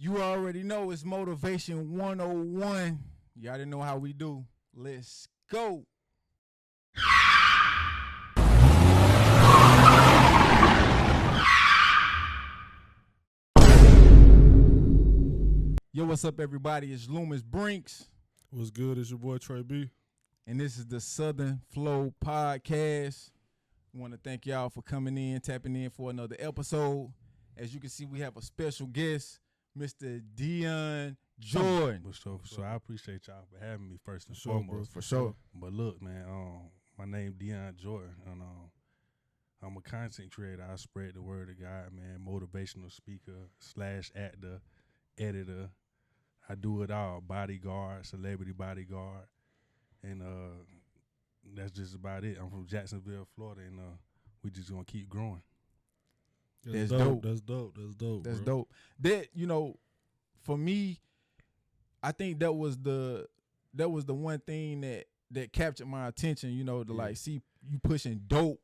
You already know it's Motivation 101. You already know how we do. Let's go. Yo, what's up, everybody? It's Loomis Brinks. What's good? It's your boy Trey B. And this is the Southern Flow Podcast. We want to thank y'all for coming in, tapping in for another episode. As you can see, we have a special guest, Mr. Deion Jordan. So I appreciate y'all for having me first and Bro, foremost. for sure. But look, man, my name Deion Jordan, and I'm a content creator. I spread the word of God, man. Motivational speaker / actor, editor. I do it all. Bodyguard, celebrity bodyguard, and that's just about it. I'm from Jacksonville, Florida, and we just gonna keep growing. That's dope. That's dope. That's bro. dope. That, for me, I think that was the one thing that captured my attention, to like see you pushing dope,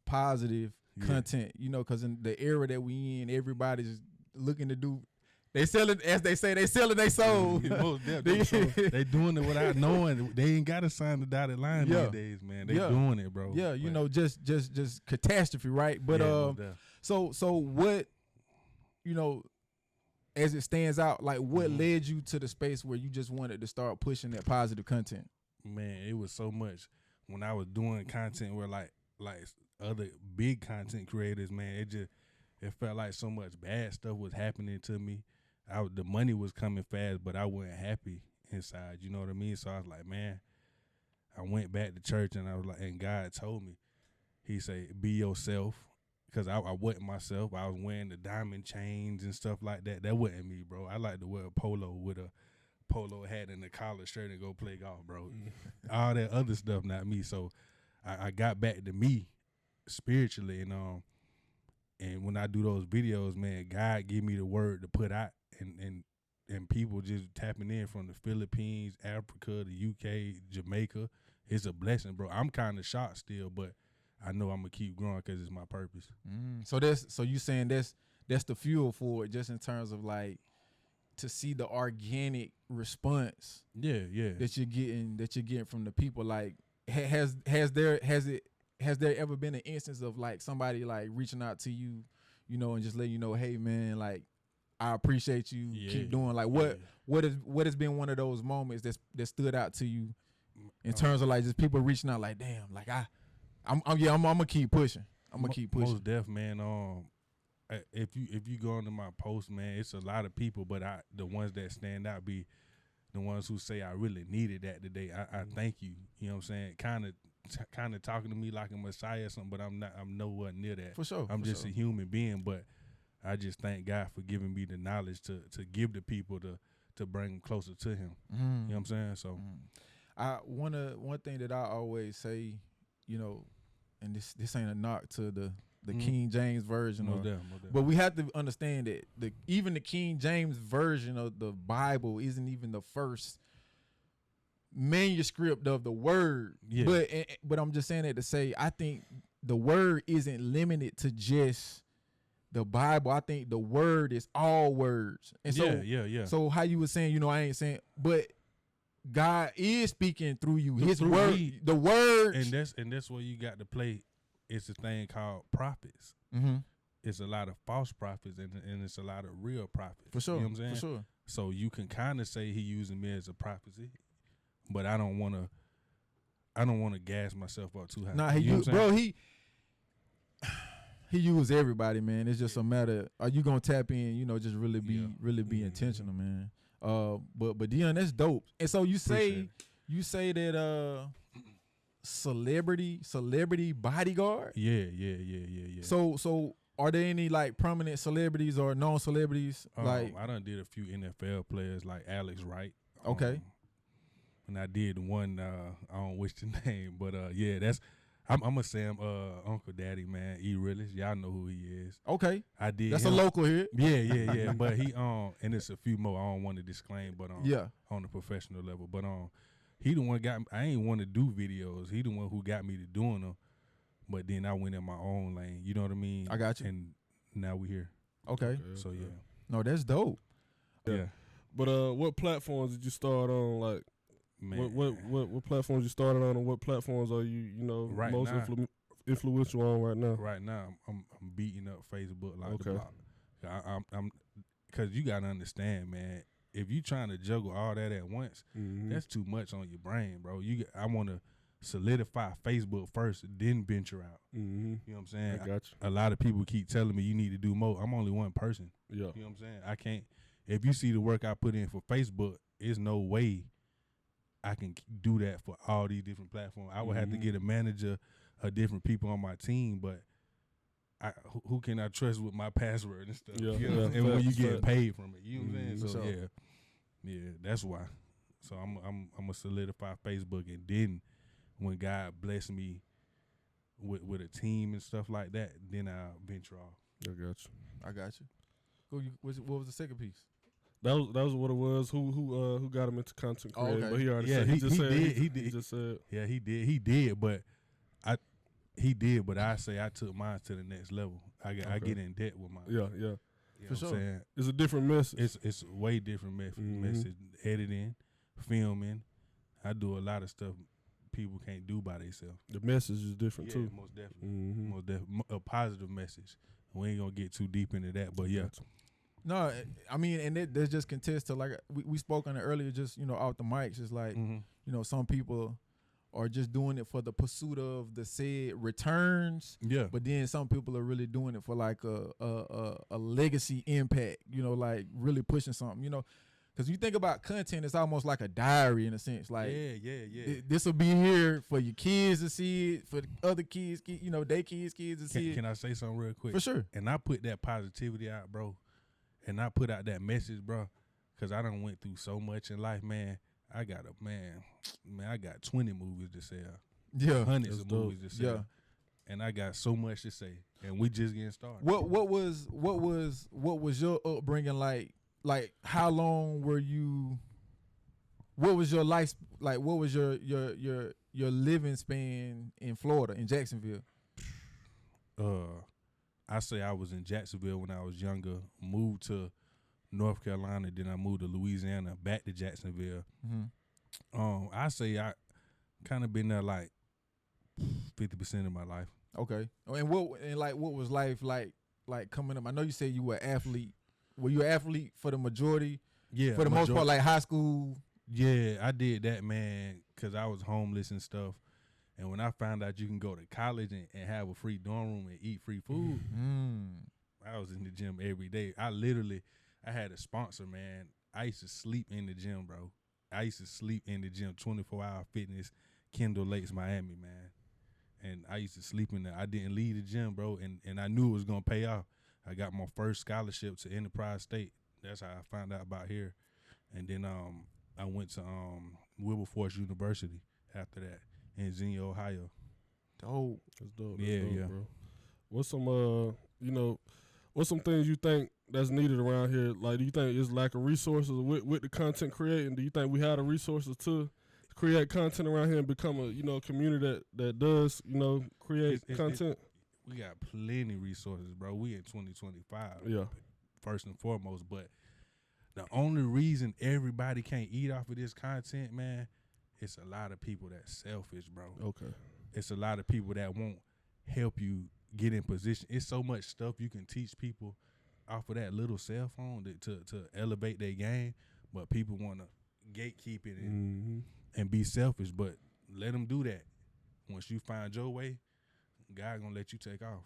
positive content, because in the era that we in, everybody's looking to do. They selling, as they say, they selling their soul. They doing it without knowing. They ain't got to sign the dotted line these days, man. They doing it, bro. Yeah, just catastrophe, right? But so what, as it stands out, like what led you to the space where you just wanted to start pushing that positive content? Man, it was so much when I was doing content where like other big content creators, man. It felt like so much bad stuff was happening to me. The money was coming fast, but I wasn't happy inside. You know what I mean? So I was like, man, I went back to church and I was like, and God told me, He said, be yourself. Because I wasn't myself. I was wearing the diamond chains and stuff like that. That wasn't me, bro. I like to wear a polo with a polo hat and a collared shirt and go play golf, bro. All that other stuff, not me. So I got back to me spiritually, and when I do those videos, man, God give me the word to put out, and people just tapping in from the Philippines, Africa, the UK, Jamaica. It's a blessing, bro. I'm kind of shocked still, but I know I'm gonna keep growing because it's my purpose. So you saying that's the fuel for it, just in terms of like to see the organic response. Yeah. That you're getting from the people. Like, has there ever been an instance of like somebody like reaching out to you, and just letting you know, hey man, like I appreciate you, keep doing. Like what has been one of those moments that stood out to you in terms of like just people reaching out, like damn, like I'm gonna keep pushing. I'm gonna keep pushing. Most deaf, man. If you go into my post, man, it's a lot of people, but the ones that stand out be the ones who say I really needed that today. I thank you. You know what I'm saying? Kind of talking to me like a messiah or something, but I'm not. I'm nowhere near that. For sure. I'm just a human being, but I just thank God for giving me the knowledge to give the people to bring them closer to Him. You know what I'm saying? So, one thing that I always say, and this ain't a knock to the King James version, but we have to understand that even the King James version of the Bible isn't even the first manuscript of the word. But I'm just saying that to say I think the word isn't limited to just the Bible. I think the word is all words. And so how you were saying, I ain't saying, but God is speaking through you. His word, the word, and that's where you got to play. It's a thing called prophets. It's a lot of false prophets, and it's a lot of real prophets. For sure, you know what I'm saying? For sure. So you can kind of say He using me as a prophecy, but I don't want to gas myself up too high. Nah, he used everybody, man. It's just a matter. Are you gonna tap in? Just really be intentional, man. But Deion, that's dope. And so you say that celebrity bodyguard. Yeah. So are there any like prominent celebrities or known celebrities? Like I done did a few NFL players like Alex Wright. Okay. And I did one. I don't wish the name, but that's. I'm gonna say him, Uncle Daddy, man, Erealist. Y'all know who he is. Okay, I did. That's him. A local here. Yeah. But he and it's a few more. I don't want to disclaim, but on the professional level. But he the one got me. I ain't want to do videos. He the one who got me to doing them. But then I went in my own lane. You know what I mean? I got you. And now we here. Okay. So yeah. No, that's dope. Yeah. But what platforms did you start on? Like, Man. what platforms you started on, and what platforms are you Right most now, influential on right now? Right now, I'm beating up Facebook like the Okay. block. I'm because you gotta understand, man. If you trying to juggle all that at once, that's too much on your brain, bro. I want to solidify Facebook first, then venture out. Mm-hmm. You know what I'm saying? I got you. A lot of people keep telling me you need to do more. I'm only one person. Yeah. You know what I'm saying? I can't. If you see the work I put in for Facebook, there's no way I can do that for all these different platforms. I would have to get a manager of different people on my team, but who can I trust with my password and stuff? Yeah, You know? And when you get paid from it, you know what I'm saying? So yeah, that's why. So I'm gonna solidify Facebook, and then when God bless me with a team and stuff like that, then I'll venture off. I got you. What was the second piece? That was what it was. Who got him into content creating? okay. But he already Yeah, said. he Just said. did. He just said. Yeah, he did. But I say I took mine to the next level. I get in debt with mine. Yeah. You know For what sure. I'm saying? It's a different message. It's way different message. Editing, filming. I do a lot of stuff people can't do by themselves. The message is different too. Most definitely. Most definitely. A positive message. We ain't gonna get too deep into that, but yeah. No, I mean, and that just contests to, like, we spoke on it earlier, just, off the mics. It's like, some people are just doing it for the pursuit of the said returns. Yeah. But then some people are really doing it for like a legacy impact, like really pushing something, Because you think about content, it's almost like a diary in a sense. Like, this will be here for your kids to see it, for the other kids, their kids to see it. Can I say something real quick? For sure. And I put that positivity out, bro. And I put out that message, bro, because I done went through so much in life, man. I got 20 movies to sell. Yeah. Hundreds of movies to sell. Yeah. And I got so much to say. And we just getting started. What was your upbringing like? Like, how long were you? What was your life like? What was your living span in Florida, in Jacksonville? I say I was in Jacksonville when I was younger. Moved to North Carolina, then I moved to Louisiana, back to Jacksonville. I say I kind of been there like 50% of my life. Okay, and what was life like coming up? I know you said you were an athlete. Were you an athlete for the majority? Yeah, for the most part, like high school. Yeah, I did that, man, because I was homeless and stuff. And when I found out you can go to college and have a free dorm room and eat free food, I was in the gym every day. I had a sponsor, man. I used to sleep in the gym, bro. I used to sleep in the gym, 24-hour fitness, Kendall Lakes, Miami, man. And I used to sleep in there. I didn't leave the gym, bro, and I knew it was going to pay off. I got my first scholarship to Enterprise State. That's how I found out about here. And then I went to Wilberforce University after that in Xenia, Ohio. Dope. That's dope. Yeah. Bro. What's some what's some things you think that's needed around here? Like, do you think it's lack of resources with the content creating? Do you think we have the resources to create content around here and become a community that does create content? We got plenty of resources, bro. We in 2025. Yeah. First and foremost, but the only reason everybody can't eat off of this content, man, it's a lot of people that's selfish, bro. Okay. It's a lot of people that won't help you get in position. It's so much stuff you can teach people off of that little cell phone to elevate their game, but people want to gatekeep it and be selfish. But let them do that. Once you find your way, God gonna let you take off.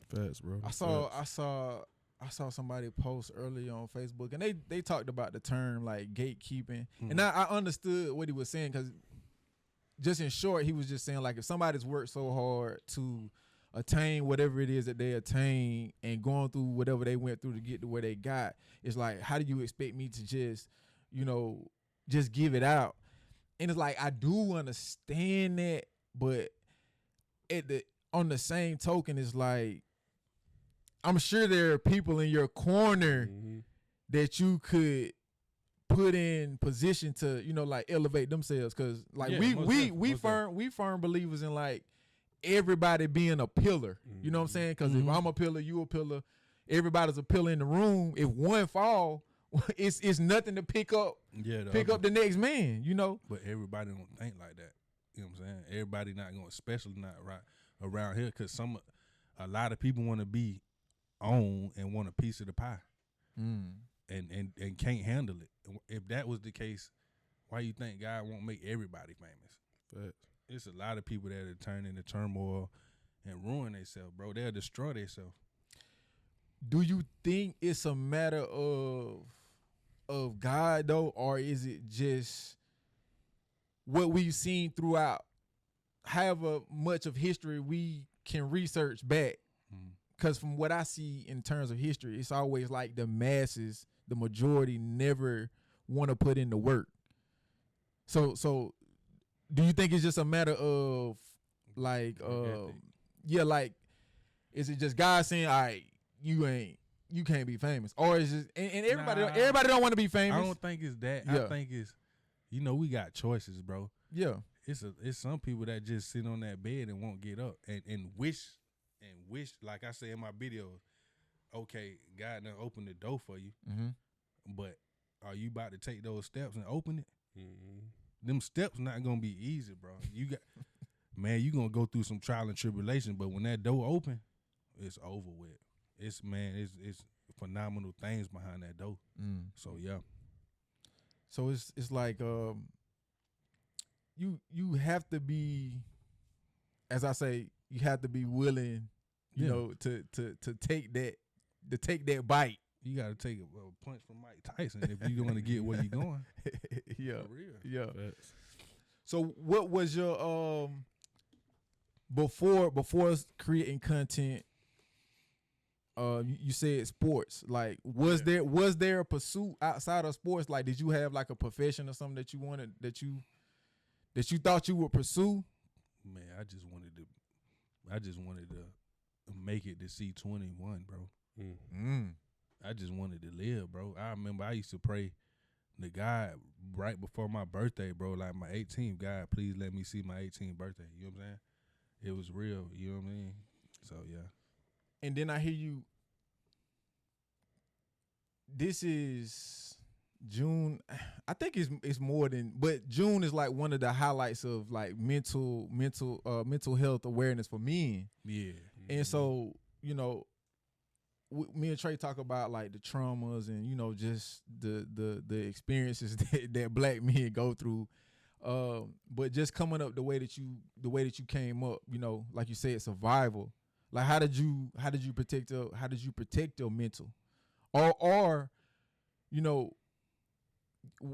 Facts, bro. I saw somebody post earlier on Facebook, and they talked about the term like gatekeeping, and I understood what he was saying, because just in short, he was just saying, like, if somebody's worked so hard to attain whatever it is that they attain and going through whatever they went through to get to where they got, it's like, how do you expect me to just give it out? And it's like, I do understand that, but on the same token, it's like, I'm sure there are people in your corner that you could put in position to, like, elevate themselves. Cause like we firm believers in like everybody being a pillar. You know what I'm saying? Cause if I'm a pillar, you a pillar, everybody's a pillar in the room. If one fall, it's nothing to pick up the next man, you know. But everybody don't think like that. You know what I'm saying? Everybody not going, especially not right around here, because a lot of people want to be on and want a piece of the pie, and can't handle it. If that was the case, why you think God won't make everybody famous? But It's a lot of people that are turn into turmoil and ruin themselves, bro. They'll destroy themselves. Do you think it's a matter of God though, or is it just what we've seen throughout however much of history we can research back? Because from what I see in terms of history, it's always like the masses, the majority, never want to put in the work. So do you think it's just a matter of like like, is it just God saying, all right, you can't be famous, or is it and everybody don't want to be famous? I don't think it's that. Yeah. I think it's, we got choices, bro. Yeah. It's some people that just sit on that bed and won't get up and wish, like I say in my videos, okay, God done opened the door for you, but are you about to take those steps and open it? Them steps not gonna be easy, bro. You got man, you gonna go through some trial and tribulation, but when that door open, it's over with. It's phenomenal things behind that door. So yeah. So it's like you have to be, as I say, you have to be willing, you know, to take that bite. You got to take a punch from Mike Tyson if you want to get where you going. Yeah, for real. Yeah. So what was your before creating content? You said sports. Like, was there a pursuit outside of sports? Like, did you have like a profession or something that you wanted, that you thought you would pursue? Man, I just wanted to make it to C21, bro. I just wanted to live, bro. I remember I used to pray to God right before my birthday, bro. Like my 18th, God, please let me see my 18th birthday. You know what I'm saying? It was real. You know what I mean? So yeah. And then I hear you. This is June. I think it's more than, but June is like one of the highlights of like mental health awareness for men. Yeah. And so, you know, me and Trey talk about like the traumas and, you know, just the experiences that black men go through. But just coming up the way that you came up, you know, like you said, survival. Like how did you protect your mental? Or you know,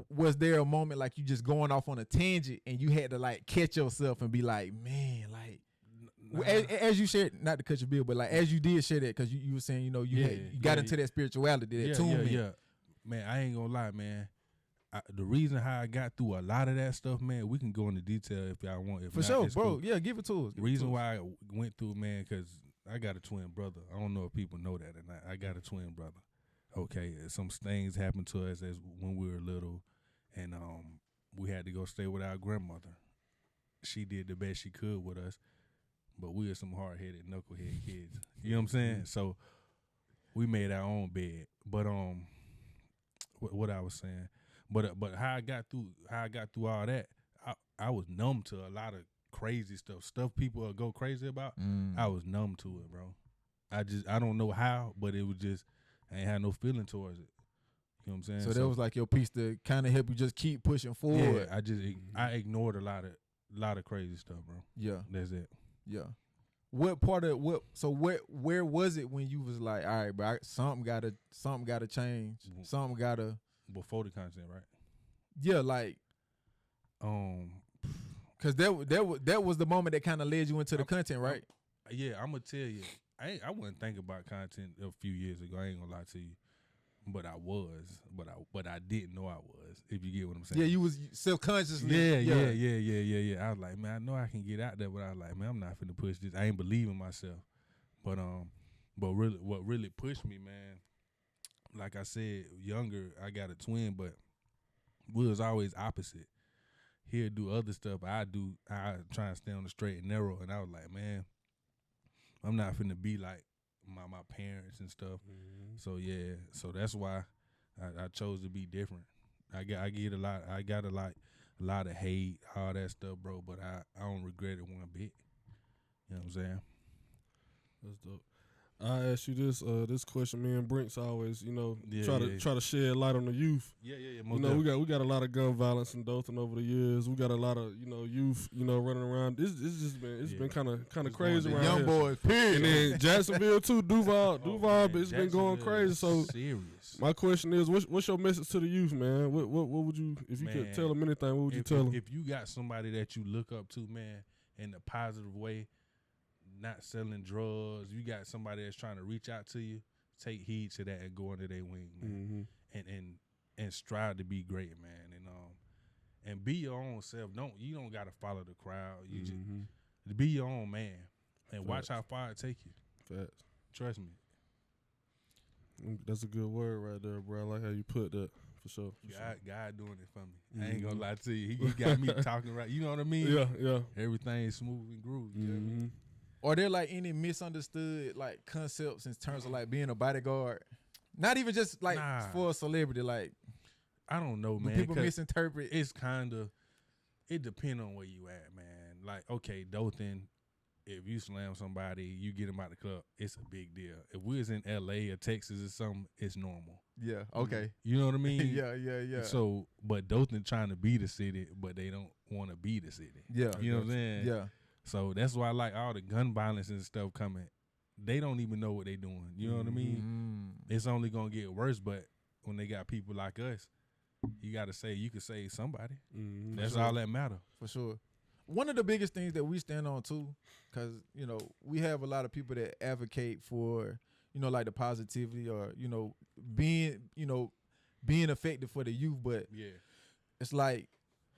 was there a moment like you just going off on a tangent and you had to like catch yourself and be like, man, like, as you shared, not to cut your bill, but like as you did share that, because you were saying, you know, you got into that spirituality, that attunement. Yeah. Man, I ain't gonna lie, man. The reason how I got through a lot of that stuff, man, we can go into detail if y'all want. If for not, sure, bro. Cool. Yeah, give it to us. The reason why I went through, man, because I got a twin brother. I don't know if people know that or not. I got a twin brother. Okay, some things happened to us as when we were little, and we had to go stay with our grandmother. She did the best she could with us, but we were some hard-headed, knucklehead kids. You know what I'm saying? So we made our own bed. But what I was saying, but how I got through all that, I was numb to a lot of crazy stuff people will go crazy about. I was numb to it, bro. I don't know how, but it was just, I ain't had no feeling towards it. You know what I'm saying? So that was like your piece to kind of help you just keep pushing forward. Yeah, I ignored a lot of crazy stuff, bro. Yeah. That's it. Yeah. What part of where was it when you was like, all right, bro, something gotta change. Something gotta, before the content, right? Yeah, like cause that was the moment that kind of led you into the content, right? Yeah, I'm gonna tell you, I wasn't thinking about content a few years ago. I ain't gonna lie to you, but I was, but I didn't know I was. If you get what I'm saying? Yeah, you was subconsciously. Yeah. I was like, man, I know I can get out there, but I was like, man, I'm not finna push this. I ain't believing myself. But really, what really pushed me, man, like I said, younger, I got a twin, but we was always opposite. He'll do other stuff. I try and stay on the straight and narrow. And I was like, man, I'm not finna be like my parents and stuff. So yeah, so that's why I chose to be different. I got a lot of hate, all that stuff, bro. But I don't regret it one bit. You know what I'm saying? That's dope. I ask you this question. Me and Brinks always, try to shed light on the youth. Yeah. We got a lot of gun violence in Dothan over the years. We got a lot of youth, running around. It's been kind of crazy around young here. boys, period. And then Jacksonville too, Duval, it's been going crazy. So serious. My question is, what's your message to the youth, man? What would you, if you could tell them anything, what would you tell them? If you got somebody that you look up to, man, in a positive way, not selling drugs, you got somebody that's trying to reach out to you, take heed to that and go under their wing, man. And strive to be great, man. And be your own self. You don't gotta follow the crowd. You just be your own man and watch how far it take you. Facts. Trust me. That's a good word right there, bro. I like how you put that. For sure. God doing it for me. I ain't gonna lie to you. He got me talking right. You know what I mean? Yeah. Everything is smooth and groovy. You know what I mean? Are there like any misunderstood like concepts in terms of like being a bodyguard? Not even just like for a celebrity. Like I don't know, man. People misinterpret. It's it depends on where you at, man. Like okay, Dothan. If you slam somebody, you get them out the club, it's a big deal. If we was in LA or Texas or something, it's normal. Yeah, okay. You know what I mean? Yeah. So, but Dothan trying to be the city, but they don't want to be the city. Yeah. You know what I'm saying? Yeah. So that's why I like all the gun violence and stuff coming. They don't even know what they doing. You know what I mean? It's only going to get worse, but when they got people like us, you got to say, you can save somebody. That's all that matter. For sure. One of the biggest things that we stand on too, because we have a lot of people that advocate for like the positivity or being effective for the youth, but it's like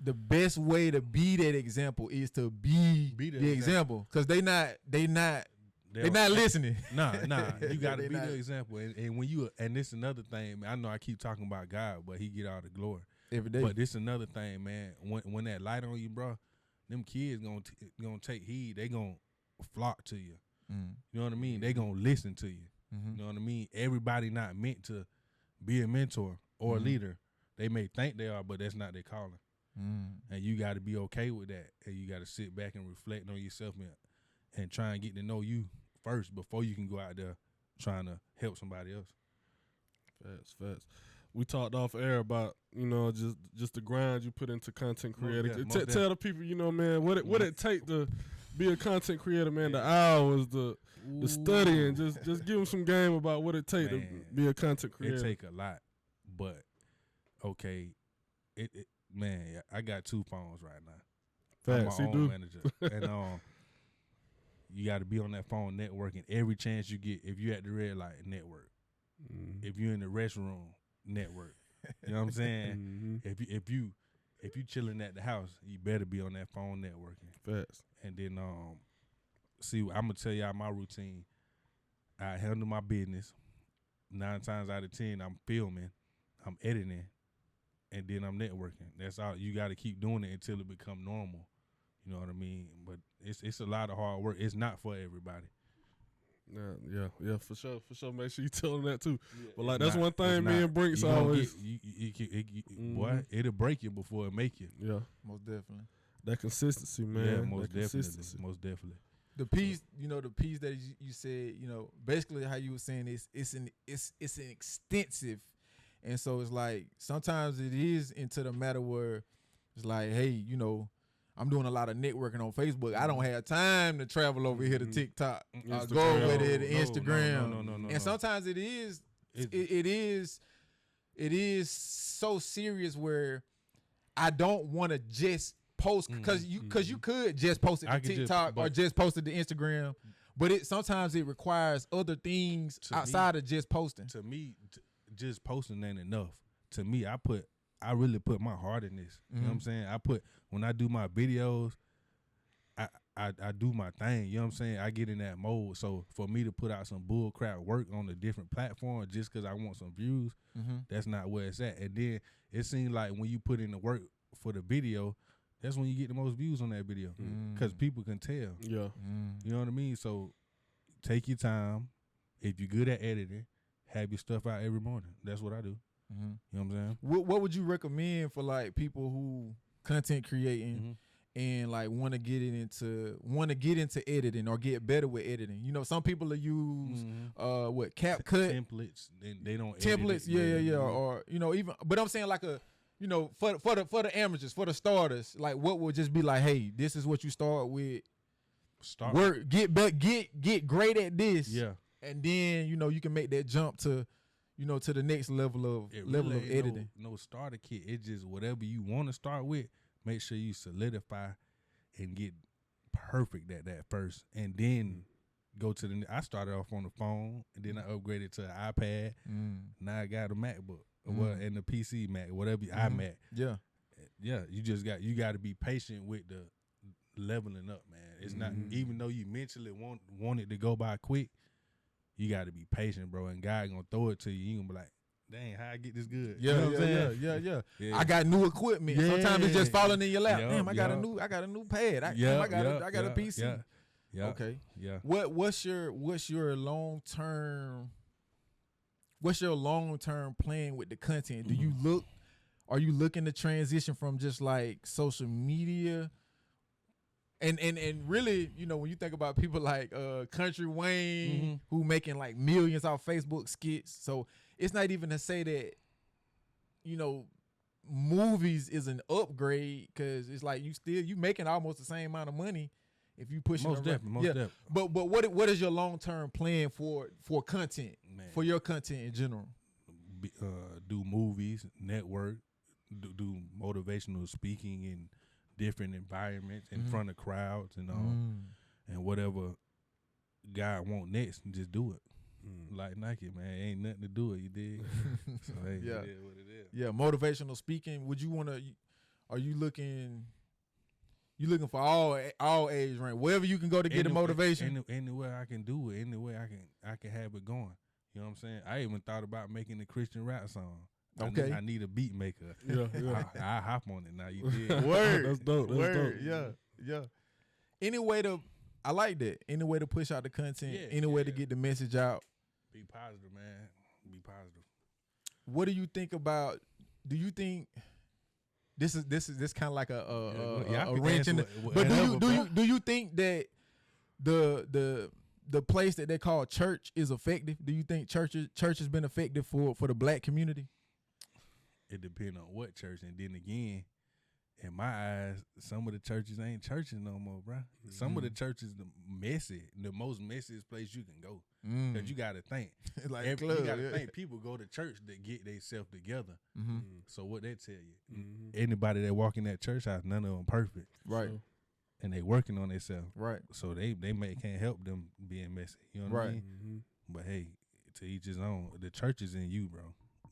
the best way to be that example is to be the example, because they not listening. Nah, you got to be the example, and when and this another thing, man, I know I keep talking about God, but He get all the glory every day. But this another thing, man, when that light on you, bro. Them kids gonna take heed. They gonna flock to you. You know what I mean? They gonna listen to you. You know what I mean? Everybody not meant to be a mentor or a leader. They may think they are, but that's not their calling. And you got to be okay with that. And you got to sit back and reflect on yourself and try and get to know you first before you can go out there trying to help somebody else. Facts. We talked off air about just the grind you put into content creating. Tell the people, man, what it take to be a content creator, man. The hours, the studying. Just give them some game about what it take to be a content creator. It take a lot, but okay, man, I got 2 phones right now. Facts, I'm my own manager, and you got to be on that phone networking every chance you get. If you at the red light, network. If you're in the restroom, network. You know what I'm saying? If you chilling at the house, you better be on that phone networking. Facts. And then see, I'm gonna tell y'all my routine. I handle my business. 9 times out of 10, I'm filming, I'm editing, and then I'm networking. That's all. You got to keep doing it until it become normal. You know what I mean? But it's a lot of hard work. It's not for everybody. Yeah, for sure. Make sure you tell them that too. But like that's one thing me and Brinks always. Boy, it'll break you before it make you. Yeah, most definitely. That consistency, man. Yeah, most definitely. The piece, the piece that you said, basically how you were saying it's an extensive, and so it's like sometimes it is into the matter where it's like, hey, I'm doing a lot of networking on Facebook. I don't have time to travel over here to TikTok. Go over there to Instagram. No. And sometimes it is so serious where I don't want to just post because you could just post it to TikTok or just post it to Instagram, but sometimes it requires other things outside of just posting. To me, just posting ain't enough. To me, I really put my heart in this. You know what I'm saying? When I do my videos, I do my thing. You know what I'm saying? I get in that mode. So for me to put out some bull crap work on a different platform just because I want some views, that's not where it's at. And then it seems like when you put in the work for the video, that's when you get the most views on that video because people can tell. Yeah. You know what I mean? So take your time. If you're good at editing, have your stuff out every morning. That's what I do. You know what I'm saying? What would you recommend for like people who content creating and like want to get into editing or get better with editing? You know, some people will use what CapCut templates. They don't templates. edit it, Or you know, even. But I'm saying like a, you know, for the amateurs, for the starters, like what would just be like, hey, this is what you start with. Work, get great at this. Yeah. And then, you know, you can make that jump to, you know, to the next level of editing. No starter kit. It's just whatever you want to start with. Make sure you solidify and get perfect at that first, and then go to the. I started off on the phone, and then I upgraded to an iPad. Now I got a MacBook, and the PC Mac, whatever iMac. Yeah. You got to be patient with the leveling up, man. It's not, even though you mentally want it to go by quick, you got to be patient, bro. And God gonna throw it to you. You gonna be like, dang, how I get this good? Yeah, you know what I'm saying? Yeah. I got new equipment. Yeah. Sometimes it's just falling in your lap. Yep, Damn, I got a new pad. I got a PC. Yeah. Okay. Yeah. What's your long term plan with the content? Are you looking to transition from just like social media? And really, you know, when you think about people like Country Wayne, who making like millions off Facebook skits, so it's not even to say that, you know, movies is an upgrade, because it's like you making almost the same amount of money if you pushing most definitely. But what is your long term plan for content, man, for your content in general? Do movies, network, do motivational speaking in different environments in front of crowds and and whatever God want next, and just do it. Like Nike, man, ain't nothing to do it. You dig? So hey, it is what it is. Yeah, motivational speaking. Would you want to? Are you looking? You looking for all age range, wherever you can go to get the motivation? Anywhere I can do it, anywhere I can have it going. You know what I'm saying? I even thought about making a Christian rap song. Okay. I need a beat maker. Yeah. I hop on it now. You did. Word. That's dope. Yeah. Any way to, I like that. Any way to push out the content. Any way to get the message out. Be positive, man. Be positive. What do you think about? Do you think this kind of like a wrench in the? But do you think that the place that they call church is effective? Do you think church has been effective for the black community? It depends on what church, and then again, in my eyes, some of the churches ain't churches no more, bro. Some of the churches the most messiest place you can go, because you got to think, Like you club, got to think people go to church to get themselves together. So what they tell you, anybody that walk in that church house, none of them perfect, right? And they working on themselves, Right. So they can't help them being messy. You know what I mean? But hey, to each his own. The church is in you, bro.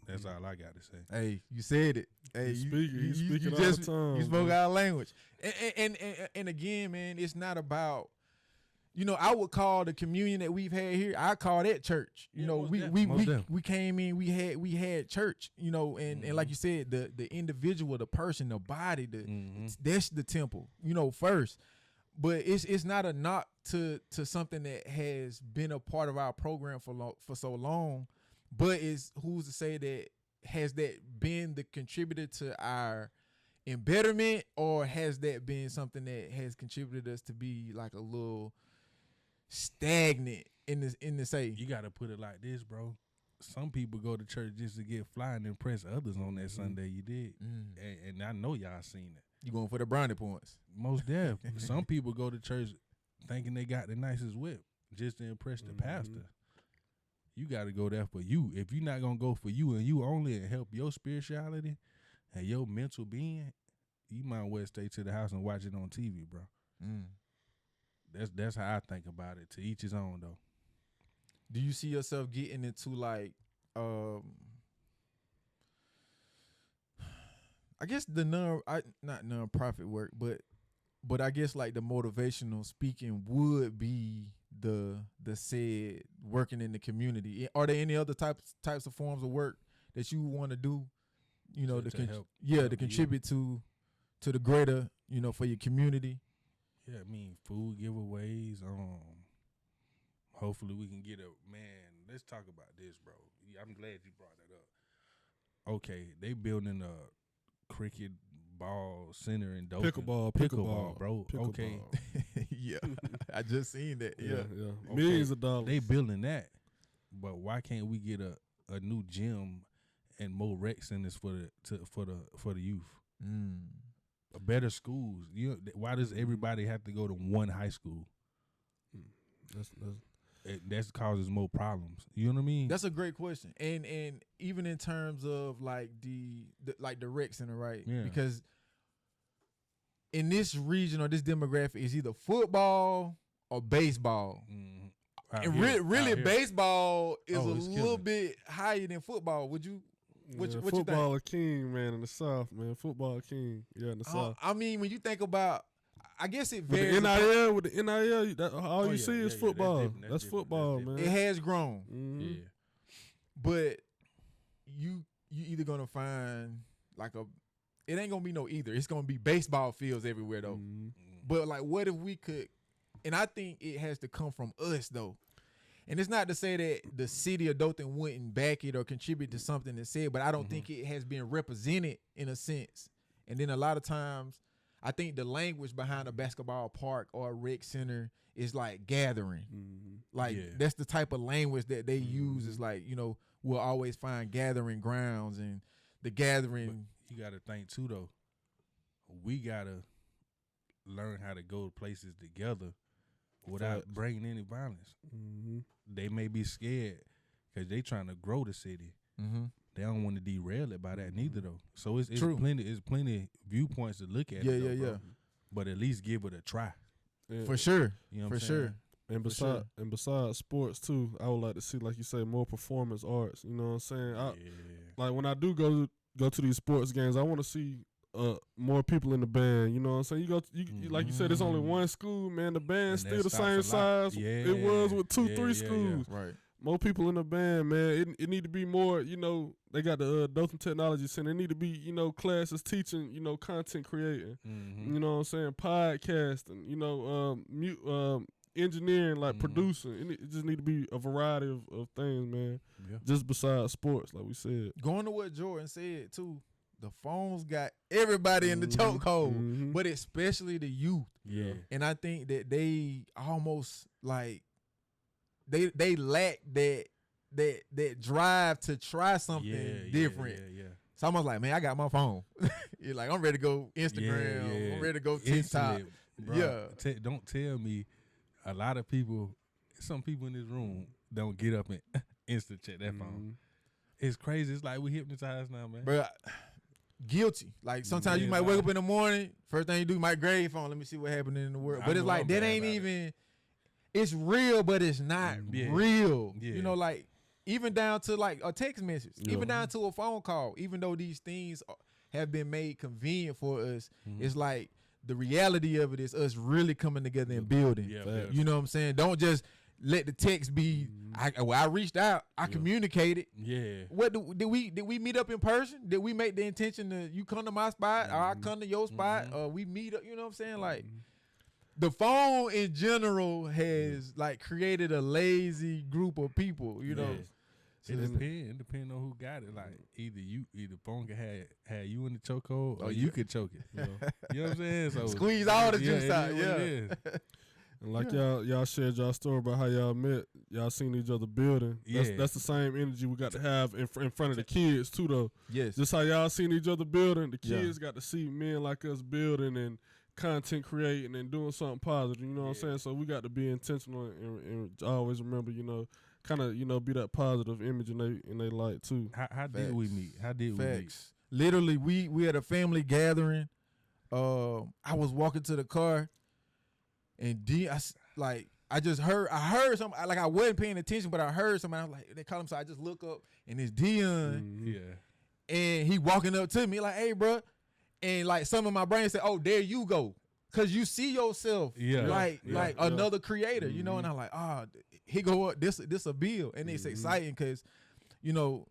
That's all I got to say. Hey, you said it. Hey, you speaking all just the time. you spoke our language. And again, man, it's not about, you know, I would call the communion that we've had here, I call that church. You know, we came in, we had church, you know, and like you said, the individual, the person, the body, that's the temple, you know, first. But it's not a knock to something that has been a part of our program for so long. But who's to say that has that been the contributor to our embetterment, or has that been something that has contributed us to be like a little stagnant in the say? You got to put it like this, bro. Some people go to church just to get fly and impress others on that Sunday. You did, and I know y'all seen it. You going for the brownie points? Most definitely. Some people go to church thinking they got the nicest whip just to impress the pastor. You got to go there for you. If you're not going to go for you and you only, and help your spirituality and your mental being, you might well stay to the house and watch it on TV, bro. That's how I think about it. To each his own, though. Do you see yourself getting into like, I guess not non-profit work, but I guess like the motivational speaking would be the said working in the community. Are there any other types of forms of work that you want to do, you know, to contribute to the greater, you know, for your community? Yeah, I mean, food giveaways. Hopefully we can get let's talk about this, bro. I'm glad you brought that okay, they building a cricket ball center in Dothan. Pickleball, bro. Pickleball. Okay, Yeah, I just seen that. Yeah, yeah. Okay. Millions of dollars. they building that, but why can't we get a new gym and more rec centers for the youth? Better schools. Why does everybody have to go to one high school? That causes more problems. You know what I mean? that's a great question. And even in terms of like the rec center, right? Yeah. Because in this region or this demographic is either football or baseball. And really baseball is a little bit higher than football. Would you? What you think? Football a king, man, in the South, man. Football king, yeah, in the South. I mean, when you think about, I guess it With varies. with the NIL, all you see is football. That's football, man. It has grown, Yeah. but you either gonna find like it ain't gonna be no either. It's gonna be baseball fields everywhere though. But like, what if we could? And I think it has to come from us though. And it's not to say that the city of Dothan wouldn't back it or contribute to something that's said, but I don't think it has been represented in a sense. And then a lot of times, I think the language behind a basketball park or a rec center is like gathering. Like that's the type of language that they use. Is like, we'll always find gathering grounds and the gathering. But you got to think too though. We gotta learn how to go to places together without bringing any violence. They may be scared because they trying to grow the city. They don't want to derail it by that neither though. So it's True. plenty viewpoints to look at. Yeah. But at least give it a try. Yeah. For sure. You know what For I'm sure. saying? And besides sports too, I would like to see, like you say, more performance arts. You know what I'm saying? Like when I do go to these sports games, I want to see more people in the band. You know what I'm saying? You like you said, it's only one school, man. The band's still the same size it was with 2-3 schools. Right. More people in the band, man. It need to be more, they got the Dothan Technology Center. It need to be, classes teaching, content creating. You know what I'm saying? Podcasting, engineering, like producing. It just need to be a variety of things, man. Yeah. Just besides sports, like we said. Going to what Jordan said, too, the phones got everybody in the chokehold, but especially the youth. Yeah. And I think that they almost, like, they lack that drive to try something different. Yeah. It's almost like, man, I got my phone. You're like, I'm ready to go Instagram. I'm ready to go TikTok. Don't tell me a lot of people, some people in this room don't get up and instant check that phone. It's crazy. It's like we hypnotized now, man. Bro, guilty. Like sometimes you might wake up in the morning, first thing you do, you might grab your phone. Let me see what happened in the world. But it's like, that ain't even... It's real, but it's not real. Yeah. Like even down to like a text message, even down to a phone call, even though these things have been made convenient for us, it's like the reality of it is us really coming together and building. You know what I'm saying? Don't just let the text be, I reached out, I communicated. Yeah. What did we meet up in person? Did we make the intention to you come to my spot or I come to your spot or we meet up? You know what I'm saying? Like, the phone in general has like created a lazy group of people, you know. So it depends on who got it. Like either phone can have you in the chokehold or you could choke it. You know what I'm saying? So squeeze all the juice out. And like y'all shared y'all story about how y'all met. Y'all seen each other building. That's the same energy we got to have in front of the kids too, though. Yes. Just how y'all seen each other building. The kids got to see men like us building and content creating and doing something positive, you know what I'm saying? So we got to be intentional and always remember, kind of, be that positive image in they light too. How did we meet? We meet? Literally, we had a family gathering. I was walking to the car, and I just heard something. Like I wasn't paying attention, but I heard somebody. I was like, they call him, so I just look up, and it's Deion. And he walking up to me like, "Hey, bro." And like some of my brain said, "Oh, there you go," because you see yourself like another creator, you know. And I'm like, he go up. This a bill, and it's exciting because, in the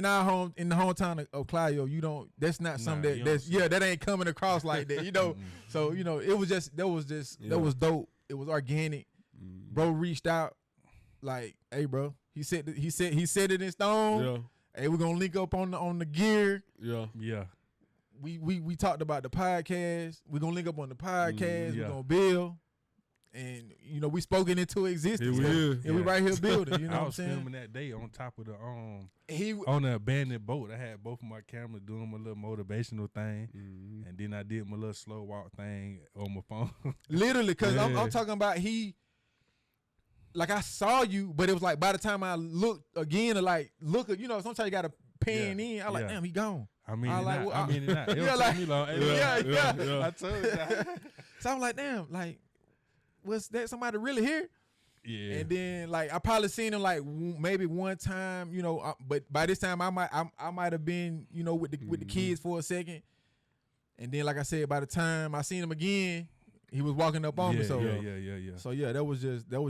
hometown of Clout, you don't. That's not something that ain't coming across like that, you know. So it was just that was dope. It was organic. Bro reached out like, "Hey, bro," he said it in stone. Hey, we're gonna link up on the gear. Yeah. We talked about the podcast. We're gonna link up on the podcast. Yeah. We're gonna build. And we spoken into existence. Here we is. And we right here building. You know I what I'm was saying? filming that day on top of the He on the abandoned boat. I had both of my cameras doing my little motivational thing, and then I did my little slow walk thing on my phone. literally, because I'm Yeah. talking about like I saw you, but it was like by the time I looked again, or like sometimes you gotta pan in. I like, Yeah. damn, he gone. I mean, I it like, not. well, I mean, it not. It Yeah, don't like- take me long. Yeah. I told you that. So I'm like, damn, like, was that somebody really here? Yeah. And then like I probably seen him like maybe one time, but by this time I might have been with the kids for a second, and then like I said, by the time I seen him again, he was walking up on me. So yeah. So yeah, that was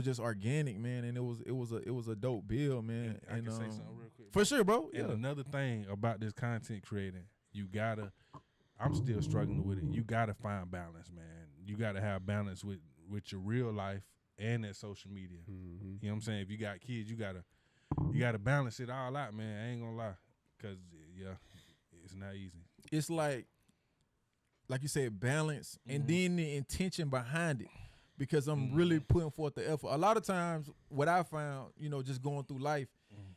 just organic, man, and it was a dope build, man. I can say something real quick. For sure, bro. And Yeah. another thing about this content creating, I'm still struggling with it. You gotta find balance, man. You gotta have balance with your real life and that social media. Mm-hmm. You know what I'm saying? If you got kids, you gotta balance it all out, man. I ain't gonna lie, cause it's not easy. It's like you said, balance, and then the intention behind it, because I'm really putting forth the effort. A lot of times, what I found, just going through life,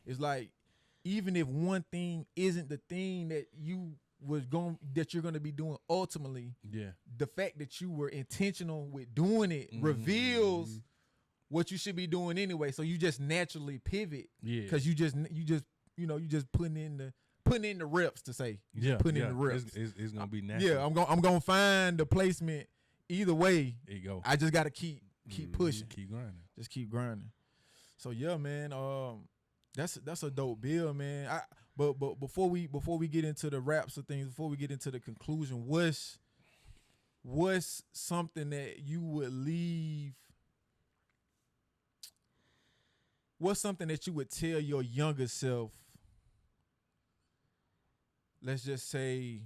is like, even if one thing isn't the thing that you're gonna be doing ultimately, Yeah. the fact that you were intentional with doing it reveals what you should be doing anyway. So you just naturally pivot, Yeah. because you just putting in the reps, to say. You just putting in the reps. It's gonna be natural. Yeah, I'm gonna find the placement either way. There you go. I just gotta keep pushing. Keep grinding. Just keep grinding. So yeah, man. That's a dope build, man. But before we get into the wraps of things, before we get into the conclusion, what's something that you would leave? What's something that you would tell your younger self? Let's just say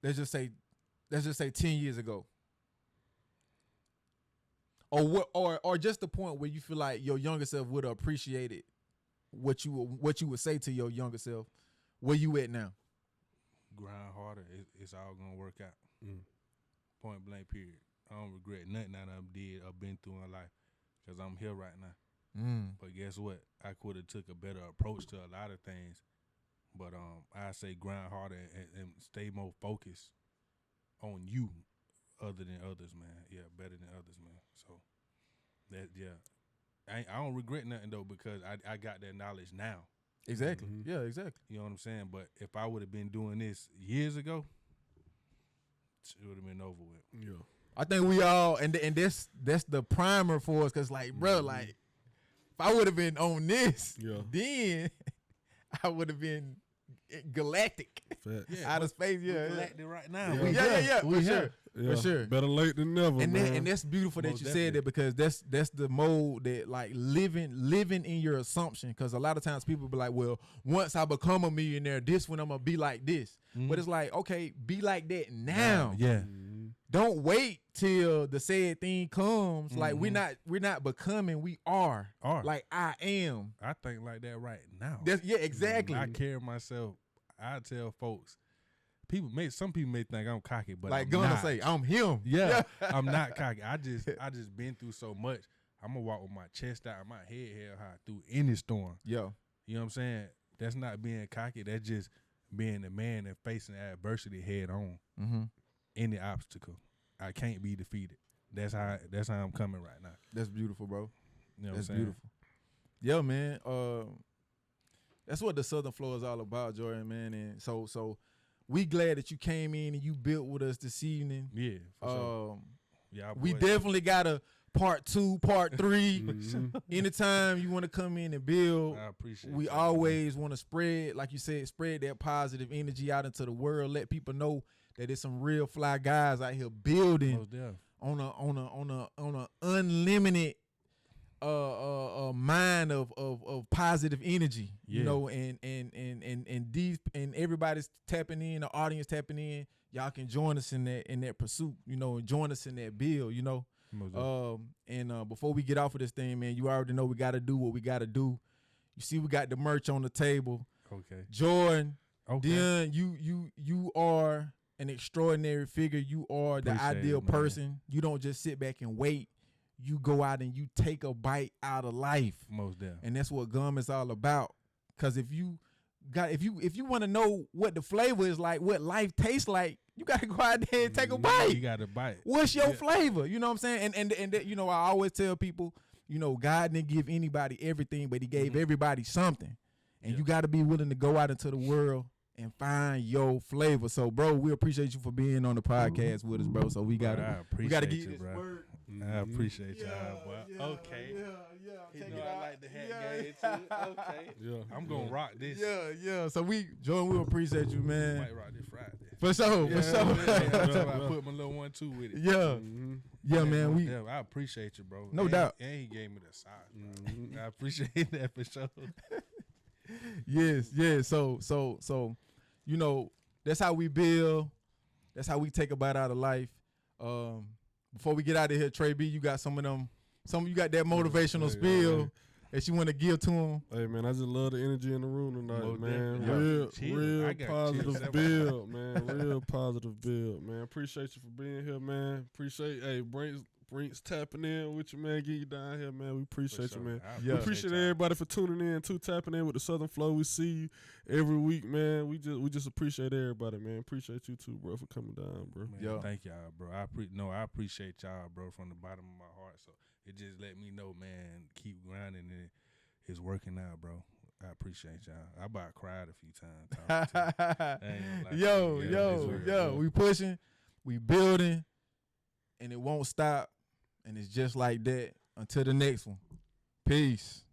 10 years ago. Or just the point where you feel like your younger self would have appreciated what you would say to your younger self. Where you at now? Grind harder. It's all gonna work out. Point blank. Period. I don't regret nothing that I've did or been through in life, because I'm here right now. But guess what? I could have took a better approach to a lot of things. But I say grind harder and stay more focused on you, other than others, man. Yeah, better than others, man. So I don't regret nothing though, because I got that knowledge now. Exactly. Yeah, exactly. You know what I'm saying? But if I would have been doing this years ago, it would have been over with. Yeah. I think we all and that's the primer for us, cause like, bro, like if I would have been on this, then I would have been galactic, out of space. Yeah, Galactic right now. Yeah, for sure. Yeah. For sure. Better late than never, And man. that's beautiful that Most you said that, because that's the mode that, like, living in your assumption. Because a lot of times people be like, well, once I become a millionaire, this when I'm gonna be like this. But it's like, okay, be like that now. Yeah. Don't wait till the said thing comes. Like, we're not becoming, we are. Like, I am. I think like that right now. Exactly. I carry myself. I tell folks, some people may think I'm cocky, but like I'm gonna not. say, I'm him. Yeah, I'm not cocky. I just been through so much. I'm gonna walk with my chest out and my head held high through any storm. Yeah. You know what I'm saying? That's not being cocky. That's just being a man and facing adversity head on. Any obstacle, I can't be defeated. That's how I'm coming right now. That's beautiful, bro. You know That's what I'm saying? beautiful. Yeah, man. That's what the Southern Flow is all about, Jordan, man. And so we glad that you came in and you built with us this evening. Yeah, for sure. Yeah, we definitely got a part 2, part 3. Anytime you want to come in and build, I appreciate we that, always want to spread, like you said, spread that positive energy out into the world. Let people know that there's some real fly guys out here building Most definitely. on a unlimited mind of positive energy, you know, and these and everybody's tapping in, the audience tapping in. Y'all can join us in that pursuit, you know, and join us in that build, you know. Most definitely. And before we get off of this thing, man, you already know we got to do what we got to do. You see, we got the merch on the table. Okay. Jordan, Okay. Deion, you are an extraordinary figure. You are the Appreciate ideal it, man. person. You don't just sit back and wait. You go out and you take a bite out of life. Most definitely. And that's what gum is all about. Cause if you want to know what the flavor is like, what life tastes like, you gotta go out there and take a bite. You gotta bite. What's your flavor? You know what I'm saying? And you know, I always tell people, you know, God didn't give anybody everything, but he gave everybody something. And you gotta be willing to go out into the world and find your flavor. So, bro, we appreciate you for being on the podcast with us, bro. So we gotta give you this bro. word. I appreciate y'all, boy. Okay. Take You it know out. I like the hat game too. Okay. Yeah. I'm gonna rock this. Yeah. So Jordan, we appreciate you, man. Might rock this Friday. For sure. I put my little 1-2 with it. Yeah. Yeah, man. We I appreciate you, bro. No doubt. And he gave me the side. I appreciate that for sure. yes. So, you know, that's how we build. That's how we take a bite out of life. Before we get out of here, Trey B, you got some of them. You got that motivational spiel that you want to give to them. Hey man, I just love the energy in the room tonight, Most man. definitely. Real I got positive chills. build, man. Real positive build, man. Appreciate you for being here, man. Brinks tapping in with you, man. Get you down here, man. We appreciate you, man. Yeah. We appreciate everybody for tuning in too, tapping in with the Southern Flow. We see you every week, man. We just appreciate everybody, man. Appreciate you too, bro, for coming down, bro. Man, Yeah. Thank y'all, bro. I appreciate y'all, bro, from the bottom of my heart. So it just let me know, man, keep grinding and it's working out, bro. I appreciate y'all. I about cried a few times. talking to you. I ain't gonna lie to you. Yeah, it's real. We pushing, we building, and it won't stop. And it's just like that until the next one. Peace.